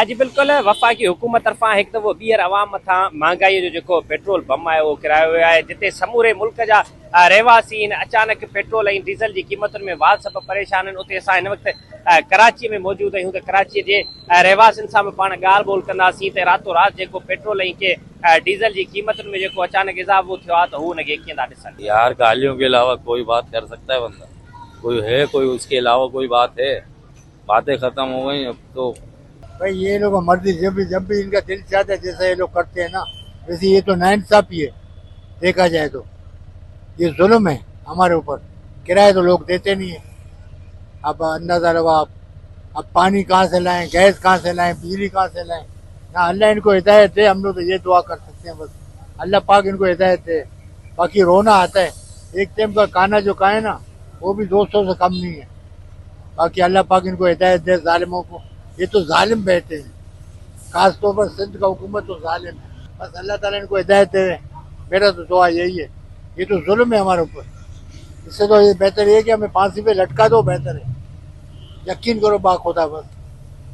आज बिल्कुल वफाकी हुकूमत तरफा एक दफ़ो ॿीहर अवाम मथां महांगाई जो पेट्रोल बम है वो किरायो वियो आहे, जिते समूरे मुल्क जा रहवासी अचानक पेट्रोल और डीज़ल की कीमतुनि में वाध सब परेशान आहिनि। उते असां हिन वक़्तु कराची में मौजूद आहियूं त कराची जे रहवासियुनि सां पाण ॻाल्हि ॿोल कंदासीं त रातो रात जेको पेट्रोल के डीज़ल की कीमतुनि में जेको अचानक इज़ाफ़ो थियो आहे त हू हुनखे कीअं था ॾिसनि। यार गालियों के अलावा कोई बात कर सकता है बंदा? कोई है, कोई उसके अलावा कोई बात है? बातें खत्म हो गई अब तो। भाई ये लोग मर्जी जब भी इनका दिल चाहता है जैसा ये लोग करते हैं ना, वैसे ये तो नाइंसाफी है। देखा जाए तो ये जुल्म है हमारे ऊपर। किराए तो लोग देते नहीं है। अब अंदाजा लगाओ आप, अब पानी कहाँ से लाएं, गैस कहाँ से लाएं, बिजली कहाँ से लाएं। ना अल्लाह इनको हिदायत दे, हम लोग तो ये दुआ कर सकते हैं बस, अल्लाह पाक इनको हिदायत दे। बाकी रोना आता है, एक टाइम का खाना जो खाए ना वो भी 200 से कम नहीं है। बाकी अल्लाह पाक इनको हिदायत दे जालिमों को। ये तो जालिम बैठे हैं, खास तौर पर सिंध का हुकूमत तो जालिम है। बस अल्लाह ताला इनको हिदायत दे। मेरा तो दुआ यही है। ये तो जुल्म है हमारे ऊपर। इससे तो ये बेहतर ये कि हमें फांसी पे लटका दो, बेहतर है। यकीन करो बाखुदा बस।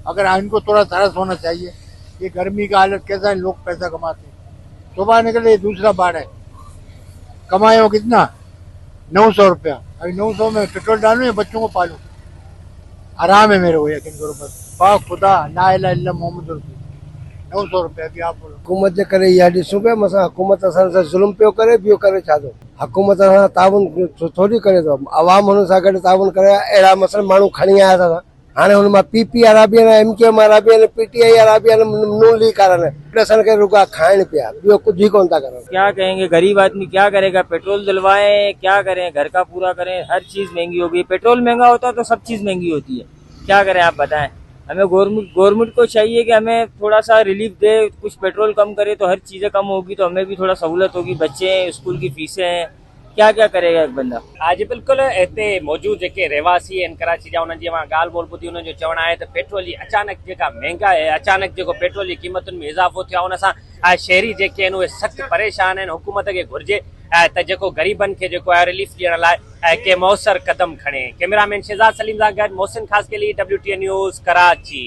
अगर इनको थोड़ा तरस होना चाहिए। ये गर्मी का हालत कैसा है, लोग पैसा कमाते हैं, सुबह निकले दूसरा बाढ़ है। कमाए हो कितना? 900 रुपया। अभी 900 में पेट्रोल डालूं या बच्चों को पालूं? आराम है मेरे को, यकीन करो बस। पाक खुदा ला इलाहा इल्ला मोहम्मद रसूल। 900 रुपया की आप बोलो। हुकूमत जे करे इहा ॾिसूं पिया मसां हुकूमत असां सां ज़ुल्म पियो करे, ॿियो करे छा थो। हुकूमत सां ताउन थोरी करे थो, आवाम हुन सां गॾु ताउन करे। अहिड़ा मसइला माण्हू खणी आया था। हाणे हुन मां पीपी वारा बि आहिनि, MKM वारा बि आहिनि, PTI वारा बि आहिनि, नून लीग वारा आहिनि। असांखे रुॻा खाइण पिया, ॿियो कुझु ई कोन था करनि। क्या कहेंगे, गरीब आदमी क्या करेगा? पेट्रोल दिलवाए क्या करें, घर का पूरा करें, हर चीज महंगी हो गई। पेट्रोल महंगा होता है तो सब चीज महंगी होती है। क्या करें आप बताएं। हमें गवर्नमेंट को चाहिए कि हमें थोड़ा सा रिलीफ दे, कुछ पेट्रोल कम करे तो हर चीजें कम होगी, तो हमें भी थोड़ा सहूलत होगी। बच्चे हैं, स्कूल की फीसें हैं, क्या क्या करेगा एक बंदा। आज बिल्कुल इतने मौजूद जेके रहवासी आहिनि कराची जा, उन्हनि जी मां ॻाल्हि ॿोल ॿुधी। उन्हनि जो चवणु आहे त पेट्रोल जी अचानक जेका महंगा आहे, अचानक जेको पेट्रोल जी कीमतुनि में इज़ाफ़ो थियो आहे, उन सां शहरी जेके आहिनि उहे सख़्तु परेशान आहिनि। हुकूमत खे घुर्जे त जेको ग़रीबनि खे जेको आहे रिलीफ ॾियण लाइ के मौसर कदम खणे। कैमरामैन शहजाद सलीम सां गॾु मोहसिन ख़ासकेली, WTN न्यूज़, कराची।